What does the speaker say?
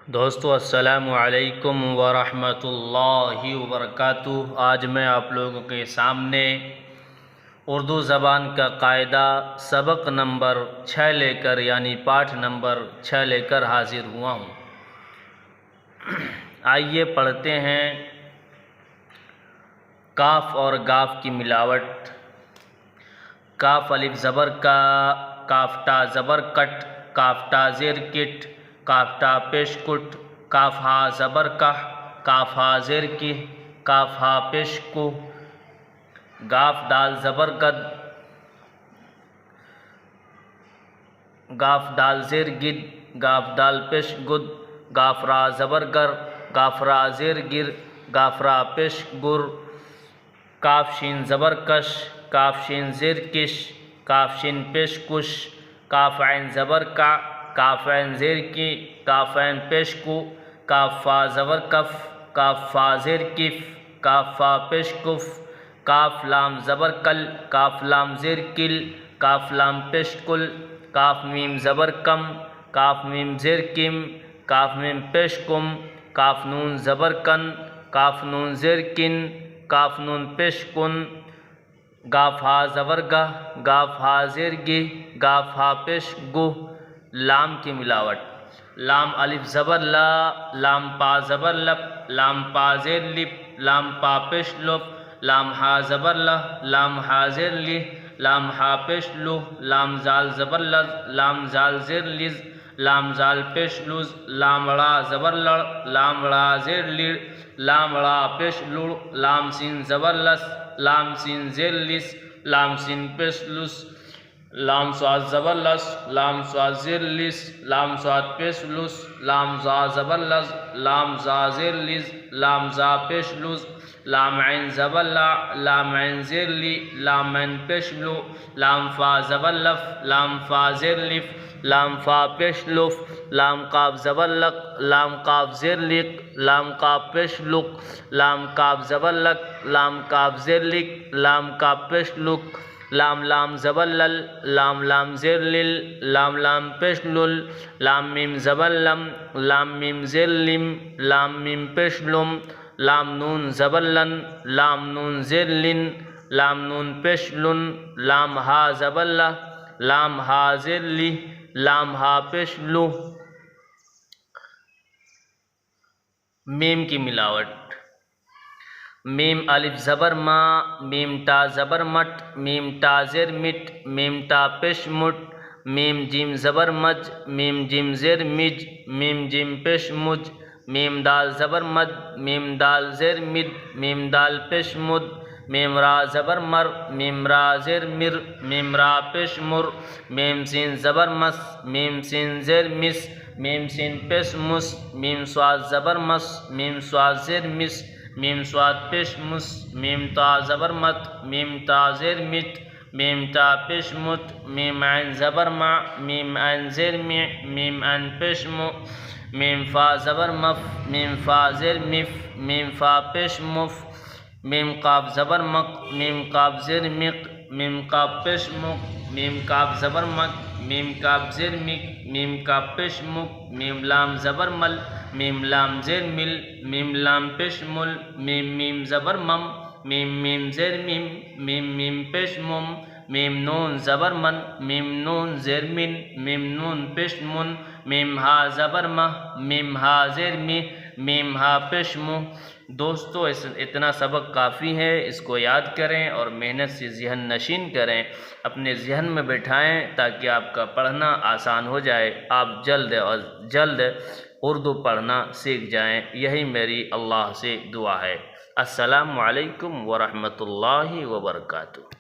دوستو السلام علیکم ورحمۃ اللہ وبرکاتہ۔ آج میں آپ لوگوں کے سامنے اردو زبان کا قاعدہ سبق نمبر 6 لے کر یعنی پاٹھ نمبر 6 لے کر حاضر ہوا ہوں۔ آئیے پڑھتے ہیں کاف اور گاف کی ملاوٹ۔ کاف الف زبر کا، کاف تا زبر کٹ، کاف تا زیر کٹ، کاف تا پیش کٹ، کاف ہا زبر کا، کاف ہا زیر کی، کاف ہا پیش کو، گاف دال زبر گد، گاف دال زیر گد، گاف دال پیش گد، گاف را زبر گر، گاف را زیر گر، گاف را پیش گر، کاف شین زبر کش، کاف شین زیر کش، کاف شین پیش کش، کاف عین زبر کا، کاف عین زیر کی، کاف عین پیش کو، کاف فا زبر کف، کاف فا زیر کف، کاف فا پیش کف، کاف لام زبر کل، کاف لام زیر کل، کاف لام پیش کل، کاف میم زبر کم، کاف میم زیر کم، کاف میم پیش کم، کاف نون زبر کن، کاف نون زیر کن، کاف نون پیش کن، گاف ہا زبر گہ، گاف ہا زیر گہ، گاف ہا پیش گہ۔ لام کی ملاوٹ۔ لام الف زبر لا، لام پا زبر لپ، لام پا زیر لپ، لام پا پیش لپ، لام ہا زبر لہ، لام ہا زیر لہ، لام ہا پیش لہ، لام زال زبر لز، لام زال زیر لز، لام زال پیش لز، لام را زبر لڑ، لام را زیر لڑ، لام را پیش لڑ، لام سین زبر لس، لام سین زیر لس، لام سین پیش لس، لام صاد زبر لس، لام صاد زیر لس، لام صاد پیش لس، لام زا زبر لز، لام زا زیر لز، لام زا پیش لز، لام عین زبر لا، لام عین زیر لی، لام عین پیش لو، لام فا زبر لف، لام فا زیر لف، لام فا پیش لف، لام قاف زبر لق، لام قاف زیر لق، لام قاف پیش لق، لام قاف زبر لق، لام قاف زیر لق، لام قاف پیش لق، لام لام زبر لل، لام لام زیر لل، لام لام پیش لل، لام میم زبر لم، لام میم زیر لم، لام میم پیش لم، لام نون زبر لن، لام نون زیر لن، لام نون پیش لن، لام ہا زبر لہ، لام ہا زیر لی، لام ہا پیش لو۔ میم کی ملاوٹ۔ میم الف زبر ما، میم تا زبر مٹ، میم تا زیر مٹ، میم تا پیش مٹ، میم جیم زبر مج، میم جیم زیر مج، میم جیم پیش مج، میم دال زبر مد، میم دال زیر مد، میم دال پیش مد، میم را زبر مر، میم را زیر مر، میم را پیش مر، میم سین زبر مس، میم سین زیر مس، میم سین پیش مس، میم صاد زبر مس، میم صاد زیر مس، میم صاد پیش مس، میم تا زبر مت، میم تا زیر مت، میم تا پیش مت، میم عین زبر ما، میم عین زیر می، میم عین پیش مو، میم فا زبر مف، میم فا زیر مف، میم فا پیش مف، میم قاف زبر مق، میم قاف زیر مق، میم قاف پیش مق، میم قاف زبر مق، میم قاف زیر مق، میم قاف پیش مق، میم لام زبر مل، میم لام زیر مل، میم لام پیش مل، میم میم زبر مم، میم میم زیر میم، میم میم پیش مم، میم نون زبر من، میم نون زیر من، میم نون پیش من، میم ہا زبر مہ، میم ہا زیر می، میم ہا پیش مو۔ دوستو اتنا سبق کافی ہے، اس کو یاد کریں اور محنت سے ذہن نشین کریں، اپنے ذہن میں بٹھائیں تاکہ آپ کا پڑھنا آسان ہو جائے، آپ جلد از جلد اردو پڑھنا سیکھ جائیں، یہی میری اللہ سے دعا ہے۔ السلام علیکم ورحمۃ اللہ وبرکاتہ۔